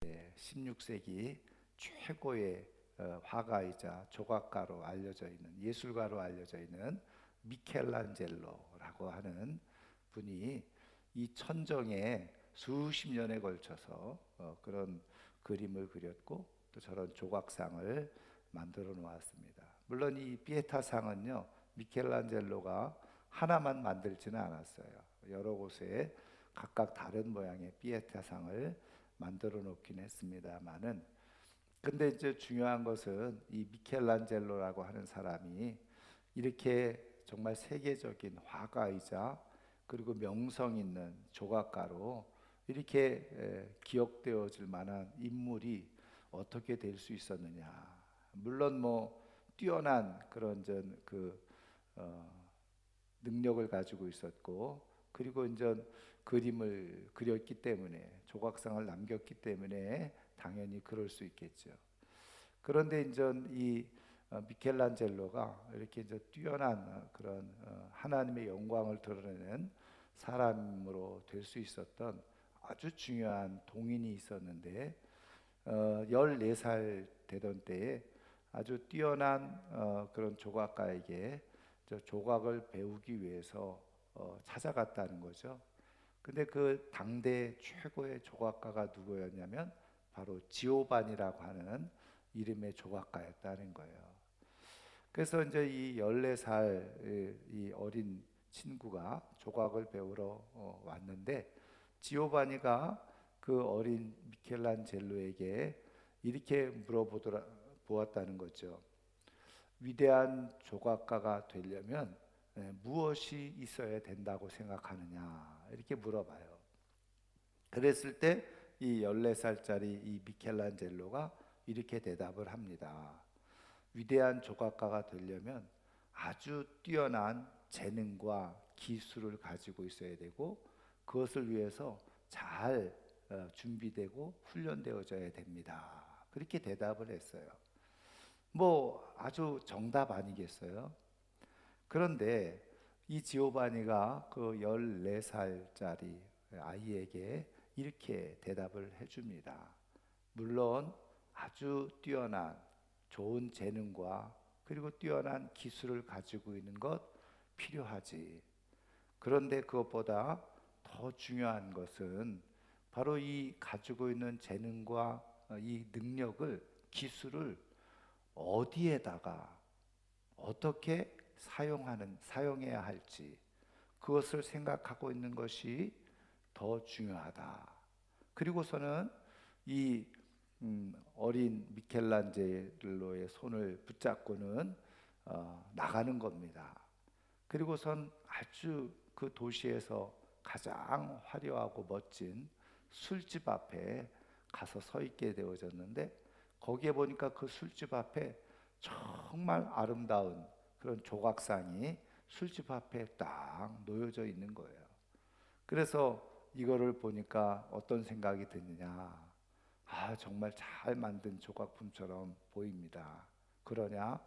16세기 최고의 화가이자 조각가로 알려져 있는, 예술가로 알려져 있는 미켈란젤로라고 하는 분이 이 천정에 수십 년에 걸쳐서 그런 그림을 그렸고 또 저런 조각상을 만들어 놓았습니다. 물론 이 피에타상은요, 미켈란젤로가 하나만 만들지는 않았어요. 여러 곳에 각각 다른 모양의 피에타상을 만들어 놓긴 했습니다만은, 근데 이제 중요한 것은 이 미켈란젤로라고 하는 사람이 이렇게 정말 세계적인 화가이자 그리고 명성 있는 조각가로 이렇게 기억되어질 만한 인물이 어떻게 될 수 있었느냐. 물론 뭐 뛰어난 그런 어, 능력을 가지고 있었고, 그리고 이제 그림을 그렸기 때문에, 조각상을 남겼기 때문에 당연히 그럴 수 있겠죠. 그런데 이제 이 미켈란젤로가 이렇게 이제 뛰어난 그런 하나님의 영광을 드러내는 사람으로 될 수 있었던 아주 중요한 동인이 있었는데, 14살 되던 때에 아주 뛰어난 그런 조각가에게 저 조각을 배우기 위해서 찾아갔다는 거죠. 근데 그 당대 최고의 조각가가 누구였냐면 바로 지오반이라고 하는 이름의 조각가였다는 거예요. 그래서 이제 이 14살 이 어린 친구가 조각을 배우러 왔는데, 지오바니가 그 어린 미켈란젤로에게 이렇게 물어보더라 보았다는 거죠. 위대한 조각가가 되려면 무엇이 있어야 된다고 생각하느냐, 이렇게 물어봐요. 그랬을 때 이 14살짜리 이 미켈란젤로가 이렇게 대답을 합니다. 위대한 조각가가 되려면 아주 뛰어난 재능과 기술을 가지고 있어야 되고, 그것을 위해서 잘 준비되고 훈련되어져야 됩니다. 그렇게 대답을 했어요. 뭐 아주 정답 아니겠어요? 그런데 이 지오바니가 그 14살짜리 아이에게 이렇게 대답을 해줍니다. 물론 아주 뛰어난 좋은 재능과 그리고 뛰어난 기술을 가지고 있는 것 필요하지. 그런데 그것보다 더 중요한 것은 바로 이 가지고 있는 재능과 이 능력을, 기술을 어디에다가 어떻게 사용해야 할지, 그것을 생각하고 있는 것이 더 중요하다. 그리고서는 이 어린 미켈란젤로의 손을 붙잡고는 나가는 겁니다. 그리고선 아주 그 도시에서 가장 화려하고 멋진 술집 앞에 가서 서 있게 되어졌는데, 거기에 보니까 그 술집 앞에 정말 아름다운 그런 조각상이 술집 앞에 딱 놓여져 있는 거예요. 그래서 이거를 보니까 어떤 생각이 드느냐. 아, 정말 잘 만든 조각품처럼 보입니다. 그러냐?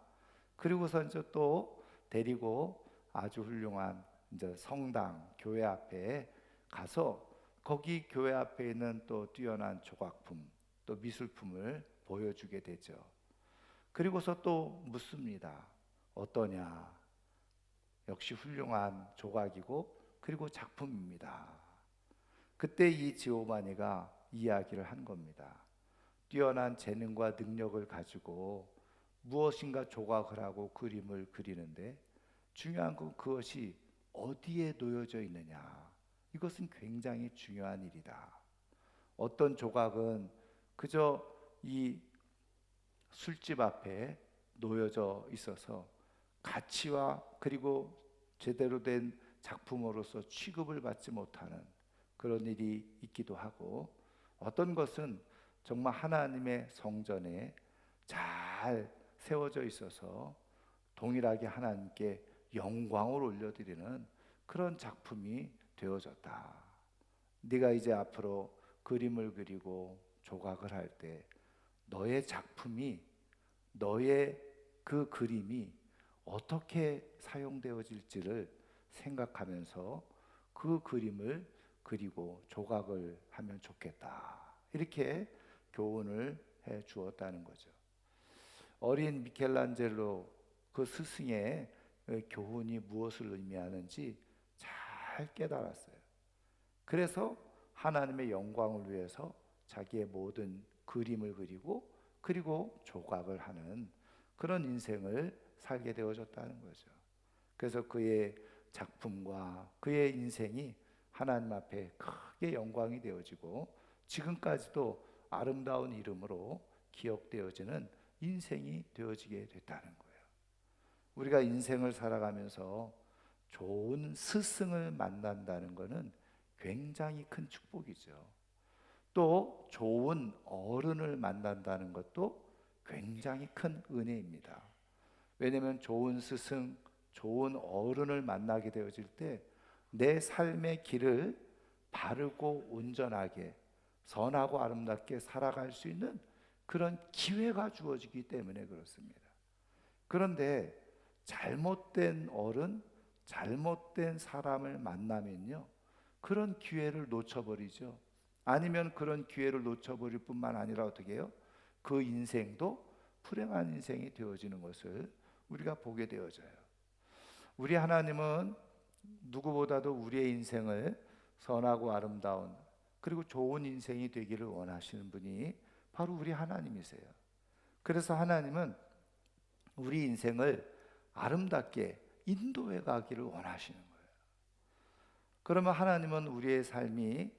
그리고서 이제 또 데리고 아주 훌륭한 이제 성당, 교회 앞에 가서 거기 교회 앞에 있는 또 뛰어난 조각품, 또 미술품을 보여주게 되죠. 그리고서 또 묻습니다. 어떠냐? 역시 훌륭한 조각이고 그리고 작품입니다. 그때 이 지오바니가 이야기를 한 겁니다. 뛰어난 재능과 능력을 가지고 무엇인가 조각을 하고 그림을 그리는데, 중요한 건 그것이 어디에 놓여져 있느냐. 이것은 굉장히 중요한 일이다. 어떤 조각은 그저 이 술집 앞에 놓여져 있어서 가치와 그리고 제대로 된 작품으로서 취급을 받지 못하는 그런 일이 있기도 하고, 어떤 것은 정말 하나님의 성전에 잘 세워져 있어서 동일하게 하나님께 영광을 올려드리는 그런 작품이 되어졌다. 네가 이제 앞으로 그림을 그리고 조각을 할 때 너의 작품이, 너의 그 그림이 어떻게 사용되어질지를 생각하면서 그 그림을 그리고 조각을 하면 좋겠다. 이렇게 교훈을 해 주었다는 거죠. 어린 미켈란젤로 그 스승의 교훈이 무엇을 의미하는지 잘 깨달았어요. 그래서 하나님의 영광을 위해서 자기의 모든 그림을 그리고 조각을 하는 그런 인생을 살게 되어졌다는 거죠. 그래서 그의 작품과 그의 인생이 하나님 앞에 크게 영광이 되어지고 지금까지도 아름다운 이름으로 기억되어지는 인생이 되어지게 됐다는 거예요. 우리가 인생을 살아가면서 좋은 스승을 만난다는 것은 굉장히 큰 축복이죠. 또 좋은 어른을 만난다는 것도 굉장히 큰 은혜입니다. 왜냐하면 좋은 스승, 좋은 어른을 만나게 되어질 때 내 삶의 길을 바르고 온전하게 선하고 아름답게 살아갈 수 있는 그런 기회가 주어지기 때문에 그렇습니다. 그런데 잘못된 어른, 잘못된 사람을 만나면요, 그런 기회를 놓쳐버리죠. 아니면 그런 기회를 놓쳐버릴 뿐만 아니라 어떻게 해요? 그 인생도 불행한 인생이 되어지는 것을 우리가 보게 되어져요. 우리 하나님은 누구보다도 우리의 인생을 선하고 아름다운 그리고 좋은 인생이 되기를 원하시는 분이 바로 우리 하나님이세요. 그래서 하나님은 우리 인생을 아름답게 인도해 가기를 원하시는 거예요. 그러면 하나님은 우리의 삶이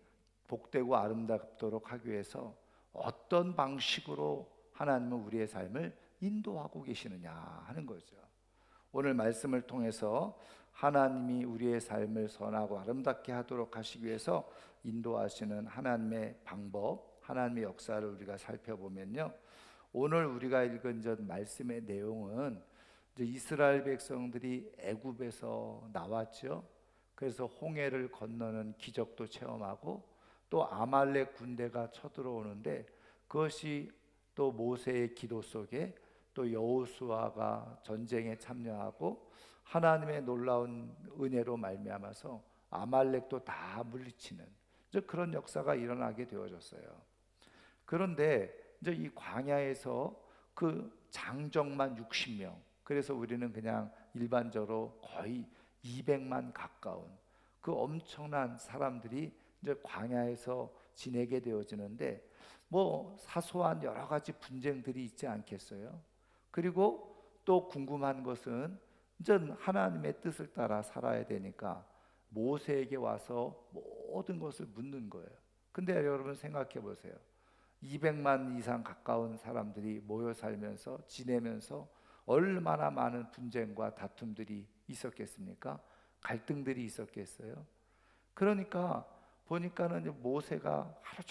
복되고 아름답도록 하기 위해서 어떤 방식으로 하나님은 우리의 삶을 인도하고 계시느냐 하는 거죠. 오늘 말씀을 통해서 하나님이 우리의 삶을 선하고 아름답게 하도록 하시기 위해서 인도하시는 하나님의 방법, 하나님의 역사를 우리가 살펴보면요, 오늘 우리가 읽은 저 말씀의 내용은 이제 이스라엘 백성들이 애굽에서 나왔죠. 그래서 홍해를 건너는 기적도 체험하고 또 아말렉 군대가 쳐들어오는데 그것이 또 모세의 기도 속에 또 여호수아가 전쟁에 참여하고 하나님의 놀라운 은혜로 말미암아서 아말렉도 다 물리치는 이제 그런 역사가 일어나게 되어졌어요. 그런데 이제 이 광야에서 그 장정만 60명, 그래서 우리는 그냥 일반적으로 거의 200만 가까운 그 엄청난 사람들이 이제 광야에서 지내게 되어지는데 뭐 사소한 여러 가지 분쟁들이 있지 않겠어요? 그리고 또 궁금한 것은 이제 하나님의 뜻을 따라 살아야 되니까 모세에게 와서 모든 것을 묻는 거예요. 근데 여러분 생각해 보세요. 200만 이상 가까운 사람들이 모여 살면서 지내면서 얼마나 많은 분쟁과 다툼들이 있었겠습니까? 갈등들이 있었겠어요? 그러니까 보니까는 모세가 하루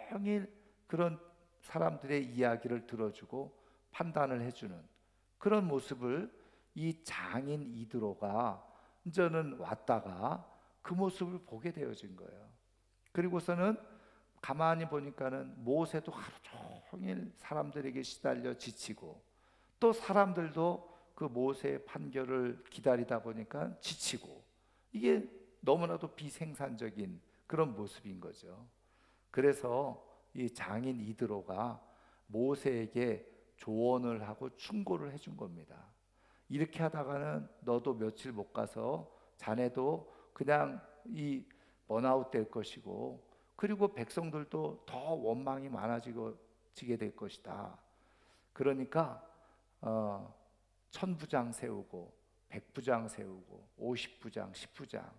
종일 그런 사람들의 이야기를 들어주고 판단을 해주는 그런 모습을 이 장인 이드로가 이제는 왔다가 그 모습을 보게 되어진 거예요. 그리고서는 가만히 보니까는 모세도 하루 종일 사람들에게 시달려 지치고 또 사람들도 그 모세의 판결을 기다리다 보니까 지치고 이게 너무나도 비생산적인 그런 모습인 거죠. 그래서 이 장인 이드로가 모세에게 조언을 하고 충고를 해준 겁니다. 이렇게 하다가는 너도 며칠 못 가서 자네도 그냥 이 번아웃 될 것이고 그리고 백성들도 더 원망이 많아지게 될 것이다. 그러니까 천부장 세우고 백부장 세우고 50부장 10부장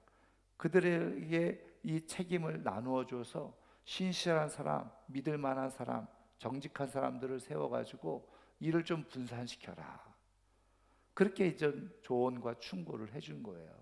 그들에게 이 책임을 나누어 줘서 신실한 사람, 믿을 만한 사람, 정직한 사람들을 세워가지고 일을 좀 분산시켜라. 그렇게 이제 조언과 충고를 해준 거예요.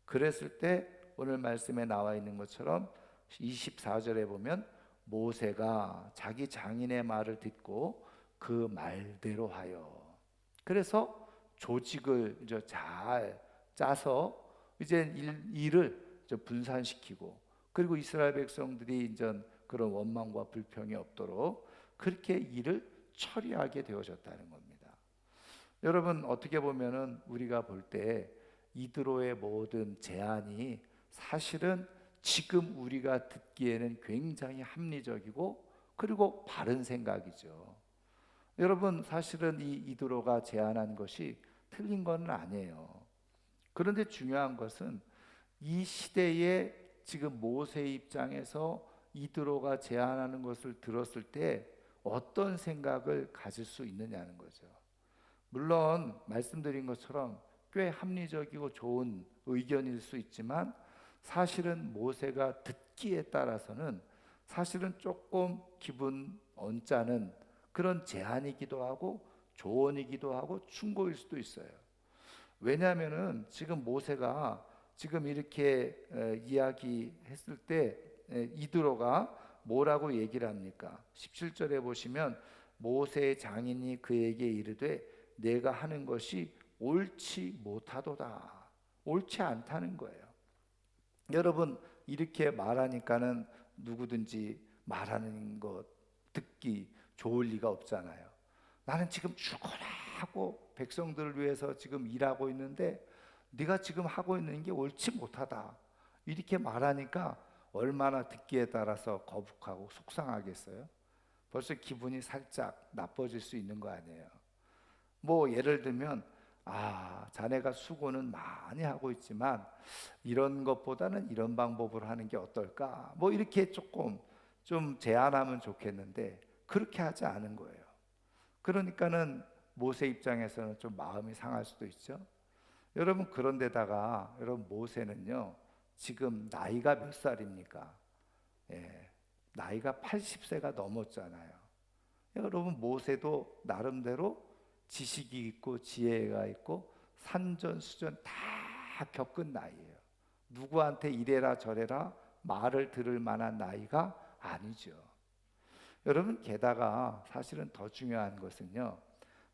그랬을 때 오늘 말씀에 나와 있는 것처럼 24절에 보면 모세가 자기 장인의 말을 듣고 그 말대로 하여 그래서 조직을 이제 잘 짜서 이제 일을 이제 분산시키고 그리고 이스라엘 백성들이 이제 그런 원망과 불평이 없도록 그렇게 일을 처리하게 되어졌다는 겁니다. 여러분 어떻게 보면은 우리가 볼 때 이드로의 모든 제안이 사실은 지금 우리가 듣기에는 굉장히 합리적이고 그리고 바른 생각이죠. 여러분, 사실은 이 이드로가 제안한 것이 틀린 건 아니에요. 그런데 중요한 것은 이 시대에 지금 모세 입장에서 이드로가 제안하는 것을 들었을 때 어떤 생각을 가질 수 있느냐는 거죠. 물론 말씀드린 것처럼 꽤 합리적이고 좋은 의견일 수 있지만, 사실은 모세가 듣기에 따라서는 사실은 조금 기분 언짢은 그런 제안이기도 하고 조언이기도 하고 충고일 수도 있어요. 왜냐하면은 지금 모세가 지금 이렇게 이야기했을 때 이드로가 뭐라고 얘기를 합니까? 17절에 보시면 모세의 장인이 그에게 이르되 내가 하는 것이 옳지 못하도다. 옳지 않다는 거예요. 여러분, 이렇게 말하니까는 누구든지 말하는 것 듣기 좋을 리가 없잖아요. 나는 지금 죽어라 하고 백성들을 위해서 지금 일하고 있는데 네가 지금 하고 있는 게 옳지 못하다, 이렇게 말하니까 얼마나 듣기에 따라서 거북하고 속상하겠어요. 벌써 기분이 살짝 나빠질 수 있는 거 아니에요. 뭐 예를 들면, 자네가 수고는 많이 하고 있지만 이런 것보다는 이런 방법으로 하는 게 어떨까, 뭐 이렇게 조금 좀 제안하면 좋겠는데 그렇게 하지 않은 거예요. 그러니까는 모세 입장에서는 좀 마음이 상할 수도 있죠. 여러분, 그런데다가 여러분, 모세는요 지금 나이가 몇 살입니까? 나이가 80세가 넘었잖아요. 여러분, 모세도 나름대로 지식이 있고 지혜가 있고 산전수전 다 겪은 나이예요. 누구한테 이래라 저래라 말을 들을 만한 나이가 아니죠. 여러분, 게다가 사실은 더 중요한 것은요,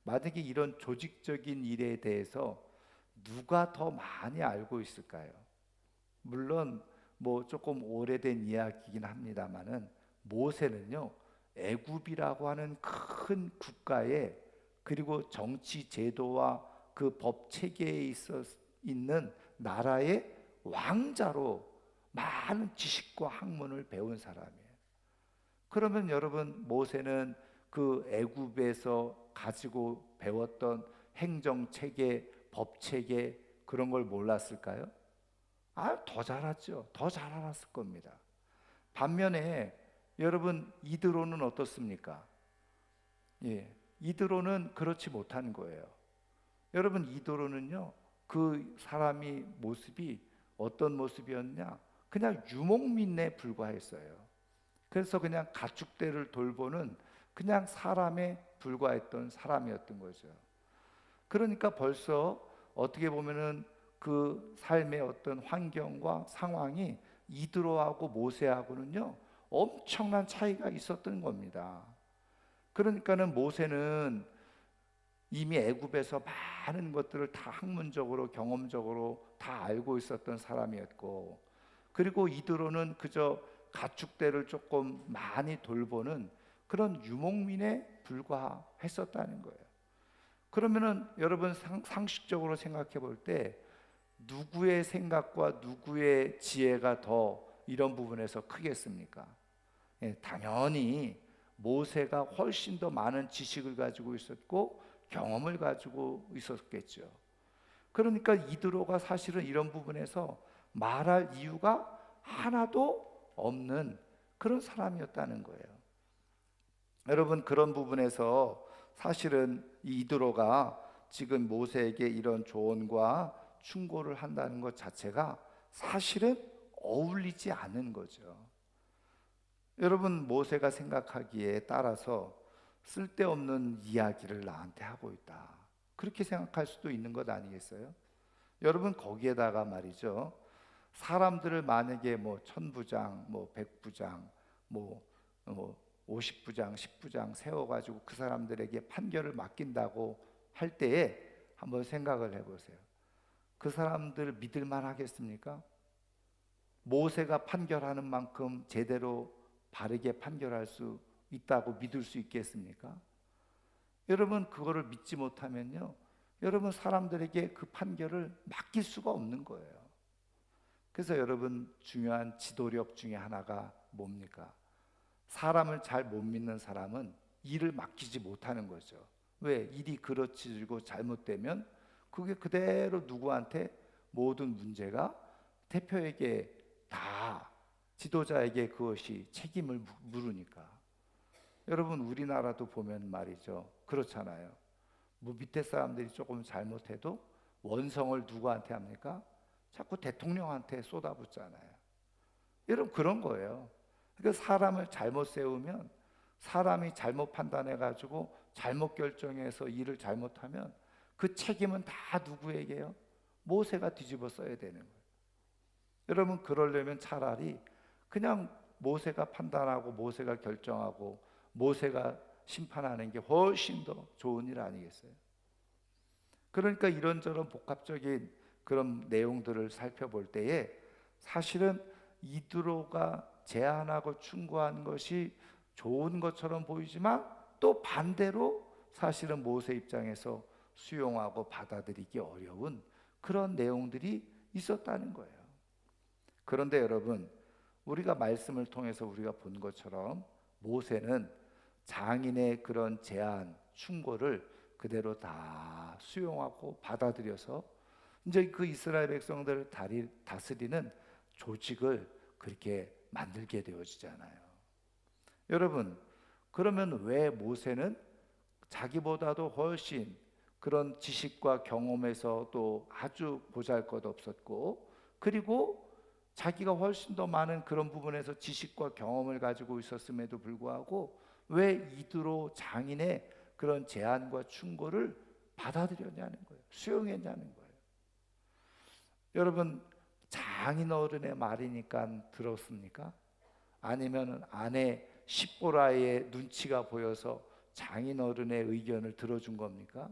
만약에 이런 조직적인 일에 대해서 누가 더 많이 알고 있을까요? 물론 뭐 조금 오래된 이야기이긴 합니다만은 모세는요 애굽이라고 하는 큰 국가에, 그리고 정치 제도와 그 법 체계에 있는 나라의 왕자로 많은 지식과 학문을 배운 사람이에요. 그러면 여러분, 모세는 그 애굽에서 가지고 배웠던 행정 체계, 법 체계, 그런 걸 몰랐을까요? 더 잘했죠. 더 잘 알았을 겁니다. 반면에 여러분, 이드로는 어떻습니까? 이드로는 그렇지 못한 거예요. 여러분, 이드로는요 그 사람이 모습이 어떤 모습이었냐? 그냥 유목민에 불과했어요. 그래서 그냥 가축대를 돌보는 그냥 사람에 불과했던 사람이었던 거죠. 그러니까 벌써 어떻게 보면은 그 삶의 어떤 환경과 상황이 이드로하고 모세하고는요 엄청난 차이가 있었던 겁니다. 그러니까는 모세는 이미 애굽에서 많은 것들을 다 학문적으로 경험적으로 다 알고 있었던 사람이었고, 그리고 이드로는 그저 가축대를 조금 많이 돌보는 그런 유목민에 불과했었다는 거예요. 그러면은 여러분, 상식적으로 생각해 볼 때 누구의 생각과 누구의 지혜가 더 이런 부분에서 크겠습니까? 당연히 모세가 훨씬 더 많은 지식을 가지고 있었고 경험을 가지고 있었겠죠. 그러니까 이드로가 사실은 이런 부분에서 말할 이유가 하나도 없는 그런 사람이었다는 거예요. 여러분, 그런 부분에서 사실은 이드로가 지금 모세에게 이런 조언과 충고를 한다는 것 자체가 사실은 어울리지 않은 거죠. 여러분, 모세가 생각하기에 따라서 쓸데없는 이야기를 나한테 하고 있다, 그렇게 생각할 수도 있는 것 아니겠어요? 여러분, 거기에다가 말이죠, 사람들을 만약에 뭐 천부장, 뭐 백부장, 뭐 50부장, 10부장 세워가지고 그 사람들에게 판결을 맡긴다고 할 때에 한번 생각을 해보세요. 그 사람들 믿을만 하겠습니까? 모세가 판결하는 만큼 제대로 바르게 판결할 수 있다고 믿을 수 있겠습니까? 여러분, 그거를 믿지 못하면요 여러분, 사람들에게 그 판결을 맡길 수가 없는 거예요. 그래서 여러분, 중요한 지도력 중에 하나가 뭡니까? 사람을 잘 못 믿는 사람은 일을 맡기지 못하는 거죠. 왜? 일이 그르치고 잘못되면 그게 그대로 누구한테 모든 문제가 대표에게 다 지도자에게 그것이 책임을 물으니까. 여러분 우리나라도 보면 말이죠. 그렇잖아요. 뭐 밑에 사람들이 조금 잘못해도 원성을 누구한테 합니까? 자꾸 대통령한테 쏟아붓잖아요. 여러분 그런 거예요. 그러니까 사람을 잘못 세우면 사람이 잘못 판단해 가지고 잘못 결정해서 일을 잘못하면 그 책임은 다 누구에게요? 모세가 뒤집어 써야 되는 거예요. 여러분 그러려면 차라리 그냥 모세가 판단하고 모세가 결정하고 모세가 심판하는 게 훨씬 더 좋은 일 아니겠어요? 그러니까 이런저런 복합적인 그런 내용들을 살펴볼 때에 사실은 이드로가 제안하고 충고한 것이 좋은 것처럼 보이지만 또 반대로 사실은 모세 입장에서 수용하고 받아들이기 어려운 그런 내용들이 있었다는 거예요. 그런데 여러분, 우리가 말씀을 통해서 우리가 본 것처럼 모세는 장인의 그런 제안, 충고를 그대로 다 수용하고 받아들여서 이제 그 이스라엘 백성들을 다스리는 조직을 그렇게 만들게 되어지잖아요. 여러분, 그러면 왜 모세는 자기보다도 훨씬 그런 지식과 경험에서도 아주 보잘것없었고, 그리고 자기가 훨씬 더 많은 그런 부분에서 지식과 경험을 가지고 있었음에도 불구하고 왜 이드로 장인의 그런 제안과 충고를 받아들였냐는 거예요. 수용했냐는 거예요. 여러분 장인 어른의 말이니까 들었습니까? 아니면 아내 십보라의 눈치가 보여서 장인 어른의 의견을 들어준 겁니까?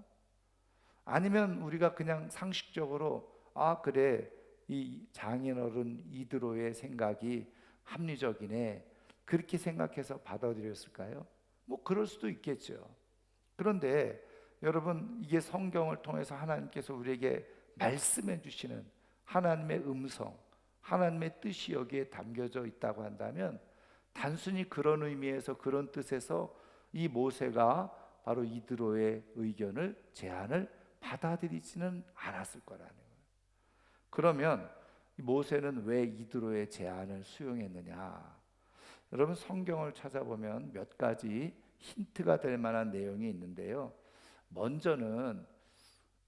아니면 우리가 그냥 상식적으로 아 그래 이 장인 어른 이드로의 생각이 합리적이네 그렇게 생각해서 받아들였을까요? 뭐 그럴 수도 있겠죠. 그런데 여러분 이게 성경을 통해서 하나님께서 우리에게 말씀해 주시는 하나님의 음성, 하나님의 뜻이 여기에 담겨져 있다고 한다면 단순히 그런 의미에서 그런 뜻에서 이 모세가 바로 이드로의 의견을 제안을 받아들이지는 않았을 거라는 거예요. 그러면 모세는 왜 이드로의 제안을 수용했느냐? 여러분 성경을 찾아보면 몇 가지 힌트가 될 만한 내용이 있는데요. 먼저는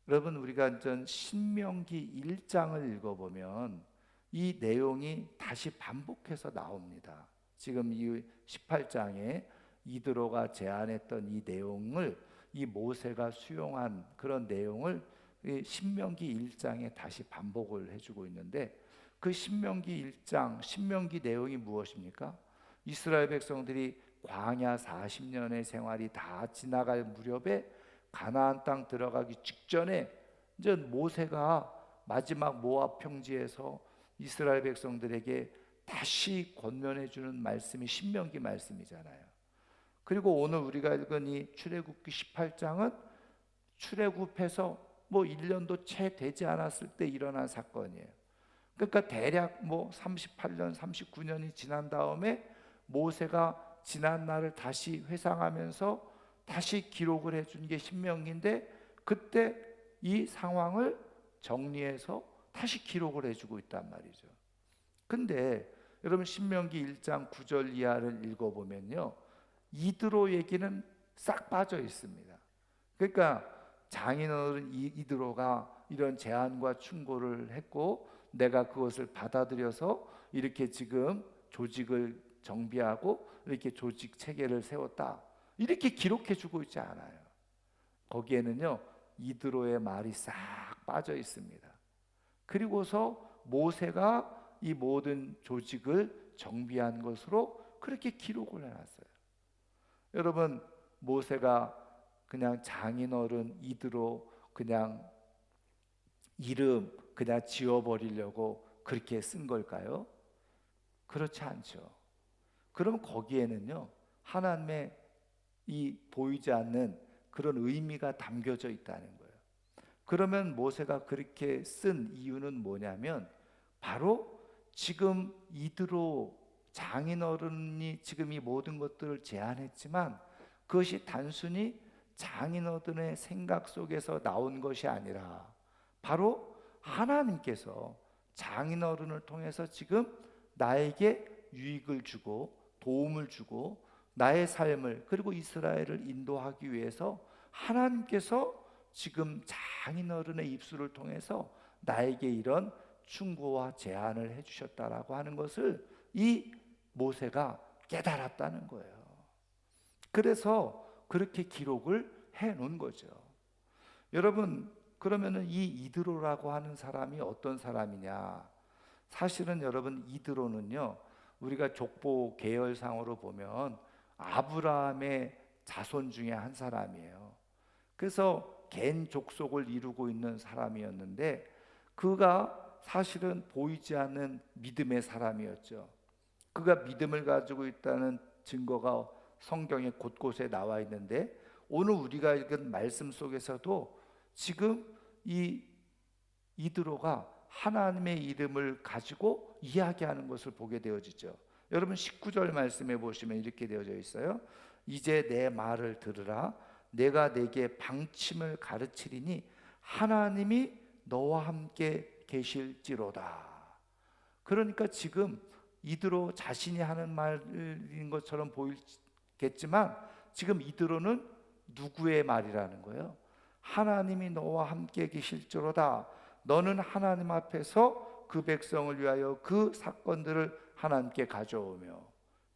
여러분 우리가 신명기 1장을 읽어보면 이 내용이 다시 반복해서 나옵니다. 지금 이 18장에 이드로가 제안했던 이 내용을 이 모세가 수용한 그런 내용을 신명기 1장에 다시 반복을 해주고 있는데 그 신명기 1장 신명기 내용이 무엇입니까? 이스라엘 백성들이 광야 40년의 생활이 다 지나갈 무렵에 가나안 땅 들어가기 직전에 이제 모세가 마지막 모압 평지에서 이스라엘 백성들에게 다시 권면해 주는 말씀이 신명기 말씀이잖아요. 그리고 오늘 우리가 읽은 이 출애굽기 18장은 출애굽해서 뭐 1년도 채 되지 않았을 때 일어난 사건이에요. 그러니까 대략 뭐 38년, 39년이 지난 다음에 모세가 지난 날을 다시 회상하면서 다시 기록을 해준 게 신명기인데 그때 이 상황을 정리해서 다시 기록을 해주고 있단 말이죠. 근데 여러분 신명기 1장 9절 이하를 읽어보면요 이드로 얘기는 싹 빠져 있습니다. 그러니까 장인어른 이드로가 이런 제안과 충고를 했고 내가 그것을 받아들여서 이렇게 지금 조직을 정비하고 이렇게 조직 체계를 세웠다 이렇게 기록해 주고 있지 않아요. 거기에는요 이드로의 말이 싹 빠져 있습니다. 그리고서 모세가 이 모든 조직을 정비한 것으로 그렇게 기록을 해놨어요. 여러분 모세가 그냥 장인어른 이드로 그냥 이름 그냥 지워버리려고 그렇게 쓴 걸까요? 그렇지 않죠. 그럼 거기에는요 하나님의 이 보이지 않는 그런 의미가 담겨져 있다는 거예요. 그러면 모세가 그렇게 쓴 이유는 뭐냐면 바로 지금 이드로 장인어른이 지금 이 모든 것들을 제안했지만 그것이 단순히 장인어른의 생각 속에서 나온 것이 아니라 바로 하나님께서 장인어른을 통해서 지금 나에게 유익을 주고 도움을 주고 나의 삶을 그리고 이스라엘을 인도하기 위해서 하나님께서 지금 장인어른의 입술을 통해서 나에게 이런 충고와 제안을 해주셨다라고 하는 것을 이 모세가 깨달았다는 거예요. 그래서 그렇게 기록을 해 놓은 거죠. 여러분, 그러면은 이 이드로라고 하는 사람이 어떤 사람이냐? 사실은 여러분, 이드로는요, 우리가 족보 계열상으로 보면 아브라함의 자손 중에 한 사람이에요. 그래서 겐 족속을 이루고 있는 사람이었는데 그가 사실은 보이지 않는 믿음의 사람이었죠. 그가 믿음을 가지고 있다는 증거가 성경에 곳곳에 나와 있는데 오늘 우리가 읽은 말씀 속에서도 지금 이 이드로가 하나님의 이름을 가지고 이야기하는 것을 보게 되어지죠. 여러분 19절 말씀에 보시면 이렇게 되어져 있어요. 이제 내 말을 들으라. 내가 내게 방침을 가르치리니 하나님이 너와 함께 계실지로다. 그러니까 지금 이드로 자신이 하는 말인 것처럼 보이겠지만 지금 이드로는 누구의 말이라는 거예요? 하나님이 너와 함께 계실지로다. 너는 하나님 앞에서 그 백성을 위하여 그 사건들을 하나님께 가져오며,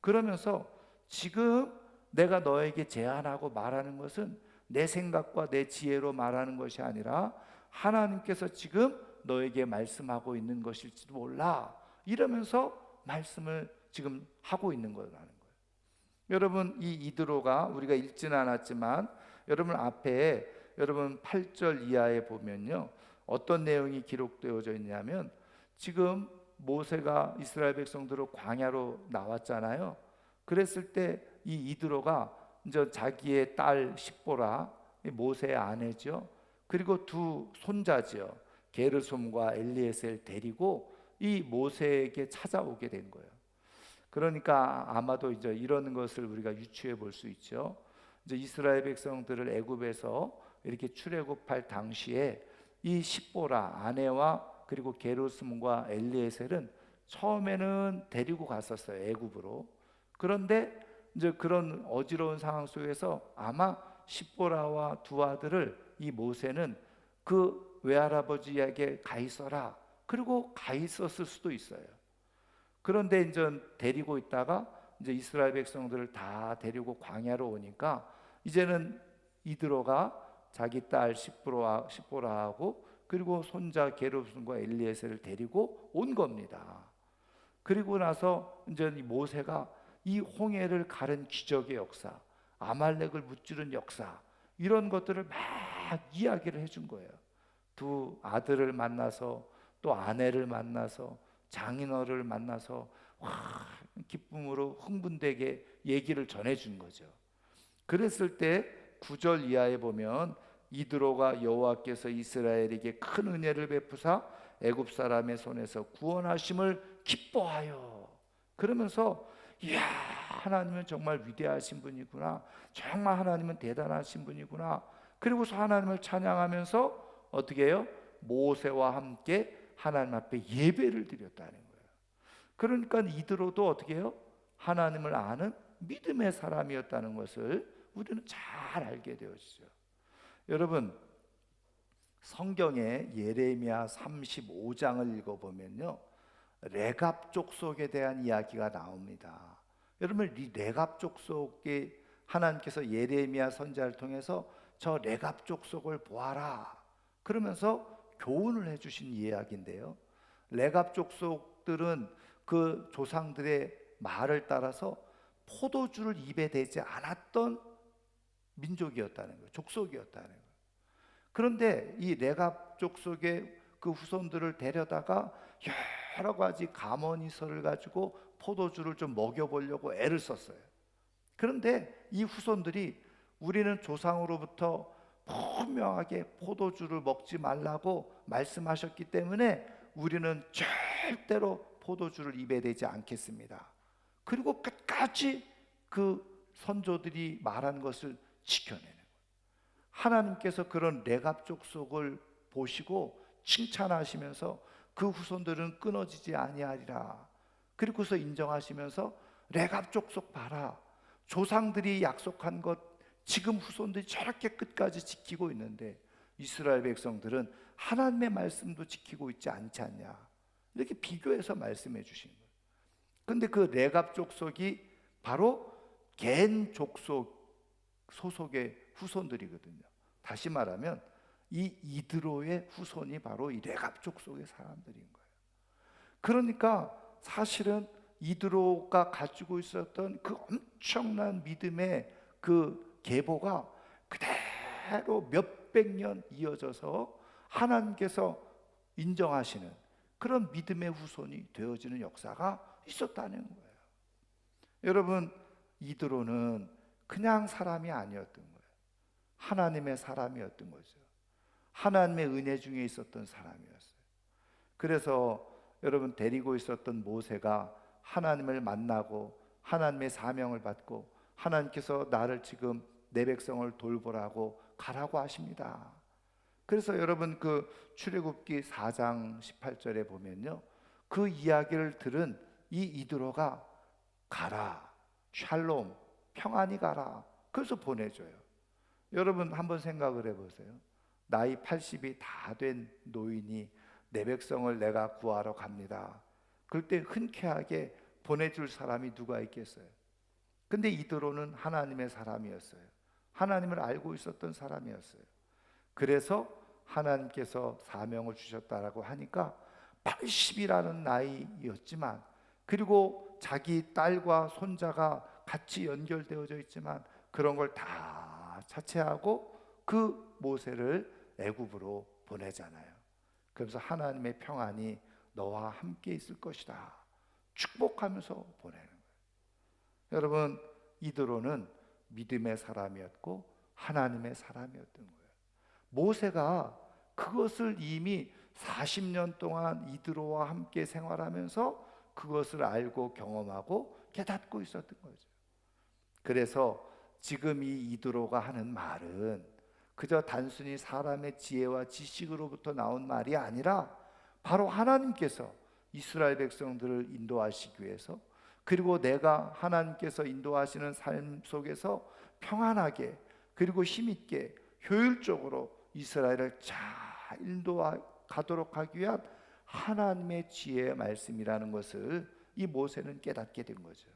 그러면서 지금 내가 너에게 제안하고 말하는 것은 내 생각과 내 지혜로 말하는 것이 아니라 하나님께서 지금 너에게 말씀하고 있는 것일지도 몰라, 이러면서 말씀을 지금 하고 있는 거라는 거예요. 여러분, 이 이드로가 우리가 읽지는 않았지만 여러분 앞에 여러분 8절 이하에 보면요, 어떤 내용이 기록되어져 있냐면 지금 모세가 이스라엘 백성들을 광야로 나왔잖아요. 그랬을 때 이 이드로가 이제 자기의 딸 십보라, 모세의 아내죠. 그리고 두 손자죠. 게르솜과 엘리에셀 데리고 이 모세에게 찾아오게 된 거예요. 그러니까 아마도 이제 이런 것을 우리가 유추해 볼 수 있죠. 이제 이스라엘 백성들을 애굽에서 이렇게 출애굽할 당시에 이 십보라 아내와 그리고 게르솜과 엘리에셀은 처음에는 데리고 갔었어요, 애굽으로. 그런데 이제 그런 어지러운 상황 속에서 아마 십보라와 두 아들을 이 모세는 그 외할아버지에게 가 있어라, 그리고 가 있었을 수도 있어요. 그런데 이제 데리고 있다가 이제 이스라엘 백성들을 다 데리고 광야로 오니까 이제는 이드로가 자기 딸 십보라하고 그리고 손자 게르솜과 엘리에셀을 데리고 온 겁니다. 그리고 나서 이제 이 모세가 이 홍해를 가른 기적의 역사, 아말렉을 무찌른 역사, 이런 것들을 막 이야기를 해준 거예요. 두 아들을 만나서 또 아내를 만나서 장인어를 만나서 기쁨으로 흥분되게 얘기를 전해준 거죠. 그랬을 때 9절 이하에 보면 이드로가 여호와께서 이스라엘에게 큰 은혜를 베푸사 애굽 사람의 손에서 구원하심을 기뻐하여, 그러면서 이야, 하나님은 정말 위대하신 분이구나, 정말 하나님은 대단하신 분이구나, 그리고서 하나님을 찬양하면서 어떻게 해요? 모세와 함께 하나님 앞에 예배를 드렸다는 거예요. 그러니까 이드로도 어떻게 해요? 하나님을 아는 믿음의 사람이었다는 것을 우리는 잘 알게 되었죠. 여러분, 성경에 예레미야 35장을 읽어보면요, 레갑 족속에 대한 이야기가 나옵니다. 여러분, 이 레갑 족속에 하나님께서 예레미야 선지자를 통해서 저 레갑 족속을 보아라, 그러면서 교훈을 해주신 이야기인데요, 레갑 족속들은 그 조상들의 말을 따라서 포도주를 입에 대지 않았던 민족이었다는 거예요. 족속이었다는 거예요. 그런데 이 레갑 족속의 그 후손들을 데려다가 여러 가지 가머니설을 가지고 포도주를 좀 먹여보려고 애를 썼어요. 그런데 이 후손들이 우리는 조상으로부터 분명하게 포도주를 먹지 말라고 말씀하셨기 때문에 우리는 절대로 포도주를 입에 대지 않겠습니다. 그리고 끝까지 그 선조들이 말한 것을 지켜내는 거예요. 하나님께서 그런 레갑 족속을 보시고 칭찬하시면서 그 후손들은 끊어지지 아니하리라. 그리고서 인정하시면서 레갑 족속 봐라. 조상들이 약속한 것 지금 후손들이 저렇게 끝까지 지키고 있는데 이스라엘 백성들은 하나님의 말씀도 지키고 있지 않지 않냐. 이렇게 비교해서 말씀해 주신 거예요. 근데 그 레갑 족속이 바로 겐 족속 소속의 후손들이거든요. 다시 말하면 이 이드로의 후손이 바로 이 레갑 족속의 사람들인 거예요. 그러니까 사실은 이드로가 가지고 있었던 그 엄청난 믿음의 그 계보가 그대로 몇백 년 이어져서 하나님께서 인정하시는 그런 믿음의 후손이 되어지는 역사가 있었다는 거예요. 여러분, 이드로는 그냥 사람이 아니었던 거예요. 하나님의 사람이었던 거죠. 하나님의 은혜 중에 있었던 사람이었어요. 그래서 여러분, 데리고 있었던 모세가 하나님을 만나고 하나님의 사명을 받고 하나님께서 나를 지금 내 백성을 돌보라고 가라고 하십니다. 그래서 여러분, 그 출애굽기 4장 18절에 보면요, 그 이야기를 들은 이 이드로가 가라, 샬롬, 평안히 가라, 그래서 보내줘요. 여러분 한번 생각을 해보세요. 나이 80이 다 된 노인이 내 백성을 내가 구하러 갑니다. 그럴 때 흔쾌하게 보내줄 사람이 누가 있겠어요? 근데 이드로는 하나님의 사람이었어요. 하나님을 알고 있었던 사람이었어요. 그래서 하나님께서 사명을 주셨다라고 하니까 80이라는 나이였지만, 그리고 자기 딸과 손자가 같이 연결되어져 있지만 그런 걸 다 자체하고 그 모세를 애굽으로 보내잖아요. 그래서 하나님의 평안이 너와 함께 있을 것이다, 축복하면서 보내는 거예요. 여러분, 이드로는 믿음의 사람이었고 하나님의 사람이었던 거예요. 모세가 그것을 이미 40년 동안 이드로와 함께 생활하면서 그것을 알고 경험하고 깨닫고 있었던 거죠. 그래서 지금 이 이드로가 하는 말은 그저 단순히 사람의 지혜와 지식으로부터 나온 말이 아니라 바로 하나님께서 이스라엘 백성들을 인도하시기 위해서, 그리고 내가 하나님께서 인도하시는 삶 속에서 평안하게 그리고 힘있게 효율적으로 이스라엘을 잘 인도하도록 하기 위한 하나님의 지혜의 말씀이라는 것을 이 모세는 깨닫게 된 거죠.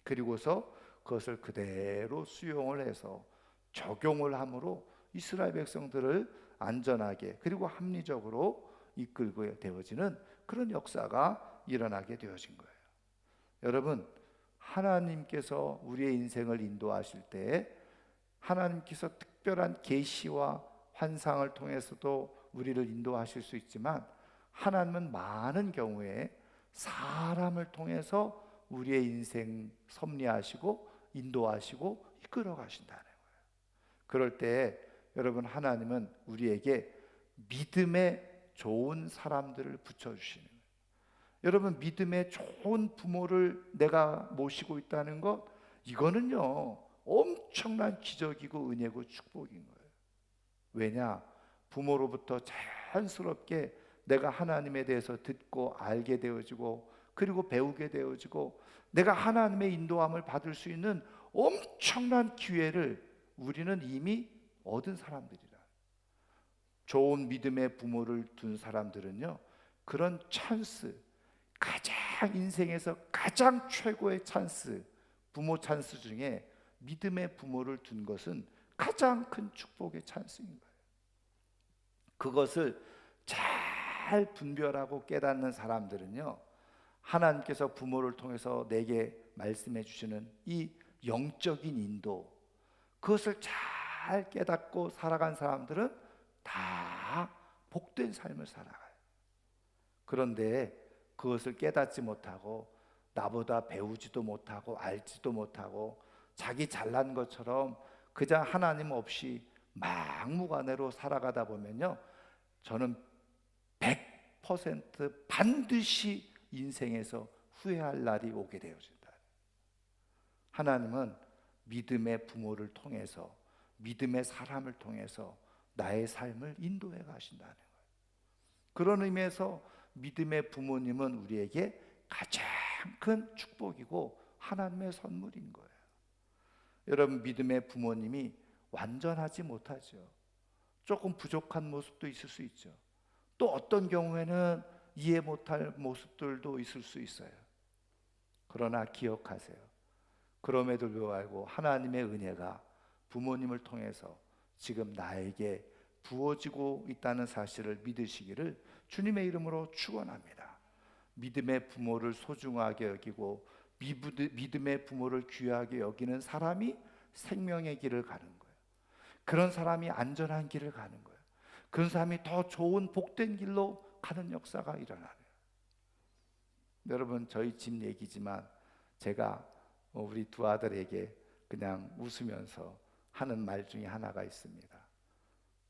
그리고서 그것을 그대로 수용을 해서 적용을 함으로 이스라엘 백성들을 안전하게 그리고 합리적으로 이끌고 되어지는 그런 역사가 일어나게 되어진 거예요. 여러분, 하나님께서 우리의 인생을 인도하실 때 하나님께서 특별한 계시와 환상을 통해서도 우리를 인도하실 수 있지만, 하나님은 많은 경우에 사람을 통해서 우리의 인생 섭리하시고 인도하시고 이끌어 가신다는 거예요. 그럴 때 여러분, 하나님은 우리에게 믿음의 좋은 사람들을 붙여주시는 거예요. 여러분, 믿음의 좋은 부모를 내가 모시고 있다는 것, 이거는요 엄청난 기적이고 은혜고 축복인 거예요. 왜냐? 부모로부터 자연스럽게 내가 하나님에 대해서 듣고 알게 되어지고, 그리고 배우게 되어지고, 내가 하나님의 인도함을 받을 수 있는 엄청난 기회를 우리는 이미 얻은 사람들이라. 좋은 믿음의 부모를 둔 사람들은요, 그런 찬스, 가장 인생에서 가장 최고의 찬스, 부모 찬스 중에 믿음의 부모를 둔 것은 가장 큰 축복의 찬스인 거예요. 그것을 잘 분별하고 깨닫는 사람들은요, 하나님께서 부모를 통해서 내게 말씀해 주시는 이 영적인 인도, 그것을 잘 깨닫고 살아간 사람들은 다 복된 삶을 살아가요. 그런데 그것을 깨닫지 못하고 나보다 배우지도 못하고 알지도 못하고 자기 잘난 것처럼 그저 하나님 없이 막무가내로 살아가다 보면요, 저는 100% 반드시 인생에서 후회할 날이 오게 되어진다. 하나님은 믿음의 부모를 통해서, 믿음의 사람을 통해서 나의 삶을 인도해 가신다는 거예요. 그런 의미에서 믿음의 부모님은 우리에게 가장 큰 축복이고 하나님의 선물인 거예요. 여러분, 믿음의 부모님이 완전하지 못하죠. 조금 부족한 모습도 있을 수 있죠. 또 어떤 경우에는 이해 못할 모습들도 있을 수 있어요. 그러나 기억하세요. 그럼에도 불구하고 하나님의 은혜가 부모님을 통해서 지금 나에게 부어지고 있다는 사실을 믿으시기를 주님의 이름으로 축원합니다. 믿음의 부모를 소중하게 여기고 믿음의 부모를 귀하게 여기는 사람이 생명의 길을 가는 거예요. 그런 사람이 안전한 길을 가는 거예요. 그런 사람이 더 좋은 복된 길로 가는 역사가 일어나요. 여러분, 저희 집 얘기지만 제가 우리 두 아들에게 그냥 웃으면서 하는 말 중에 하나가 있습니다.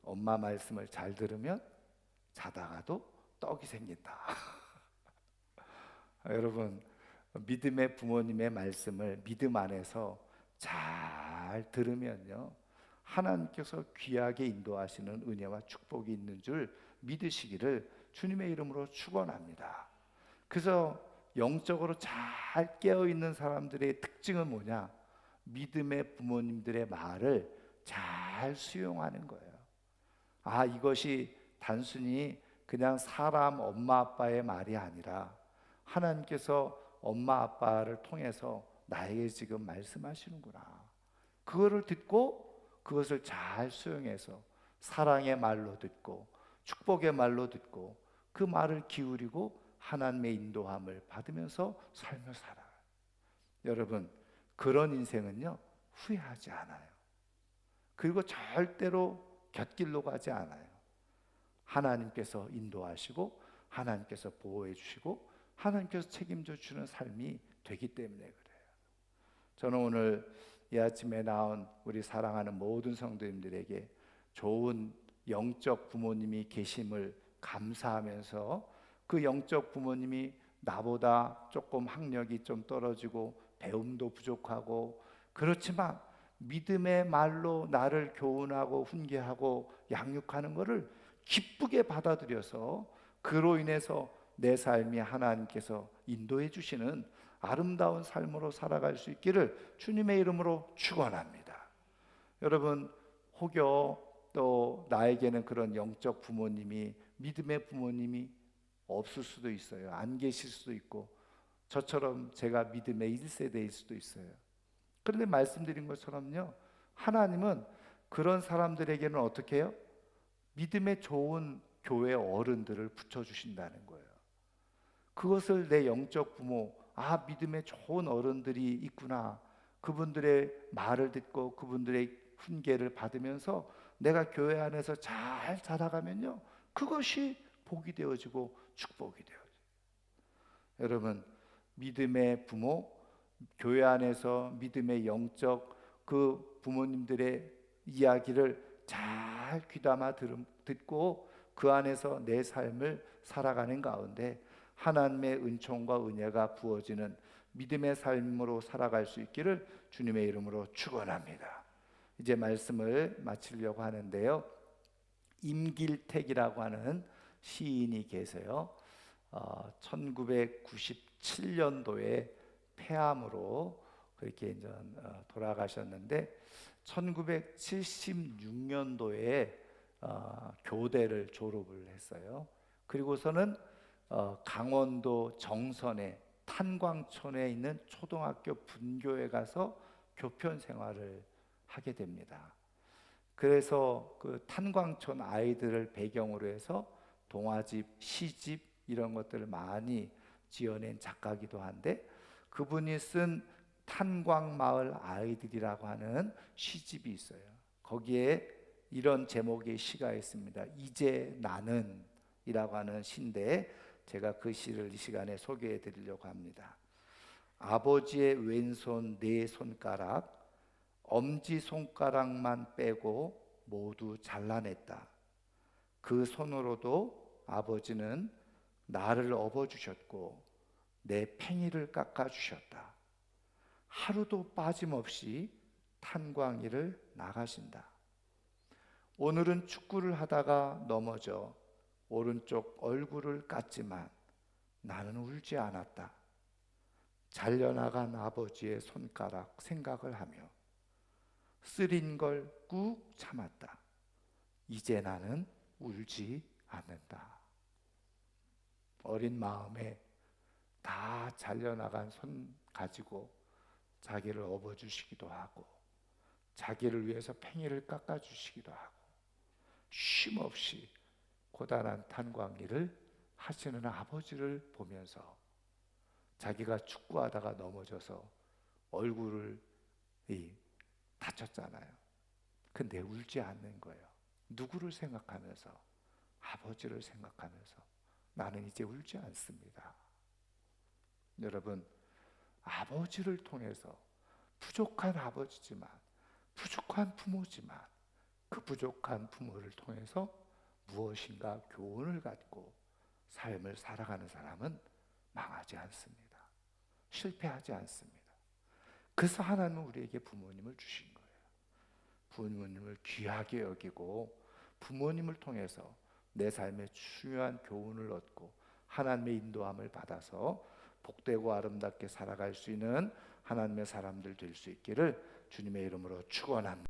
엄마 말씀을 잘 들으면 자다가도 떡이 생긴다. 여러분, 믿음의 부모님의 말씀을 믿음 안에서 잘 들으면요, 하나님께서 귀하게 인도하시는 은혜와 축복이 있는 줄 믿으시기를 주님의 이름으로 축원합니다. 그래서 영적으로 잘 깨어있는 사람들의 특징은 뭐냐? 믿음의 부모님들의 말을 잘 수용하는 거예요. 아, 이것이 단순히 그냥 사람 엄마 아빠의 말이 아니라 하나님께서 엄마 아빠를 통해서 나에게 지금 말씀하시는구나. 그거를 듣고 그것을 잘 수용해서 사랑의 말로 듣고 축복의 말로 듣고 그 말을 기울이고 하나님의 인도함을 받으면서 삶을 살아요. 여러분, 그런 인생은요, 후회하지 않아요. 그리고 절대로 곁길로 가지 않아요. 하나님께서 인도하시고 하나님께서 보호해 주시고 하나님께서 책임져 주는 삶이 되기 때문에 그래요. 저는 오늘 이 아침에 나온 우리 사랑하는 모든 성도님들에게 좋은 영적 부모님이 계심을 감사하면서 그 영적 부모님이 나보다 조금 학력이 좀 떨어지고 배움도 부족하고 그렇지만 믿음의 말로 나를 교훈하고 훈계하고 양육하는 것을 기쁘게 받아들여서 그로 인해서 내 삶이 하나님께서 인도해 주시는 아름다운 삶으로 살아갈 수 있기를 주님의 이름으로 축원합니다. 여러분, 혹여 또 나에게는 그런 영적 부모님이, 믿음의 부모님이 없을 수도 있어요. 안 계실 수도 있고 저처럼 제가 믿음의 1세대일 수도 있어요. 그런데 말씀드린 것처럼요, 하나님은 그런 사람들에게는 어떻게 해요? 믿음의 좋은 교회 어른들을 붙여주신다는 거예요. 그것을 내 영적 부모, 아, 믿음의 좋은 어른들이 있구나, 그분들의 말을 듣고 그분들의 훈계를 받으면서 내가 교회 안에서 잘 자라가면요, 그것이 복이 되어지고 축복이 되어져요. 여러분, 믿음의 부모, 교회 안에서 믿음의 영적 그 부모님들의 이야기를 잘 귀담아 듣고 그 안에서 내 삶을 살아가는 가운데 하나님의 은총과 은혜가 부어지는 믿음의 삶으로 살아갈 수 있기를 주님의 이름으로 축원합니다. 이제 말씀을 마치려고 하는데요, 임길택이라고 하는 시인이 계세요. 1997년도에 폐암으로 그렇게 이제 돌아가셨는데 1976년도에 교대를 졸업을 했어요. 그리고서는 강원도 정선의 탄광촌에 있는 초등학교 분교에 가서 교편 생활을 하게 됩니다. 그래서 그 탄광촌 아이들을 배경으로 해서 동화집, 시집 이런 것들을 많이 지어낸 작가기도 한데 그분이 쓴 탄광마을 아이들이라고 하는 시집이 있어요. 거기에 이런 제목의 시가 있습니다. 이제 나는 이라고 하는 시인데 제가 그 시를 이 시간에 소개해 드리려고 합니다. 아버지의 왼손 네 손가락, 엄지손가락만 빼고 모두 잘라냈다. 그 손으로도 아버지는 나를 업어주셨고 내 팽이를 깎아주셨다. 하루도 빠짐없이 탄광일을 나가신다. 오늘은 축구를 하다가 넘어져 오른쪽 얼굴을 깠지만 나는 울지 않았다. 잘려나간 아버지의 손가락 생각을 하며 쓰린 걸 꾹 참았다. 이제 나는 울지 않는다. 어린 마음에 다 잘려나간 손 가지고 자기를 업어주시기도 하고 자기를 위해서 팽이를 깎아주시기도 하고 쉼없이 고단한 탄광일을 하시는 아버지를 보면서 자기가 축구하다가 넘어져서 얼굴을 다쳤잖아요. 근데 울지 않는 거예요. 누구를 생각하면서? 아버지를 생각하면서 나는 이제 울지 않습니다. 여러분, 아버지를 통해서 부족한 아버지지만 부족한 부모지만 그 부족한 부모를 통해서 무엇인가 교훈을 갖고 삶을 살아가는 사람은 망하지 않습니다. 실패하지 않습니다. 그래서 하나님은 우리에게 부모님을 주신 거예요. 부모님을 귀하게 여기고 부모님을 통해서 내 삶에 중요한 교훈을 얻고 하나님의 인도함을 받아서 복되고 아름답게 살아갈 수 있는 하나님의 사람들 될 수 있기를 주님의 이름으로 축원합니다.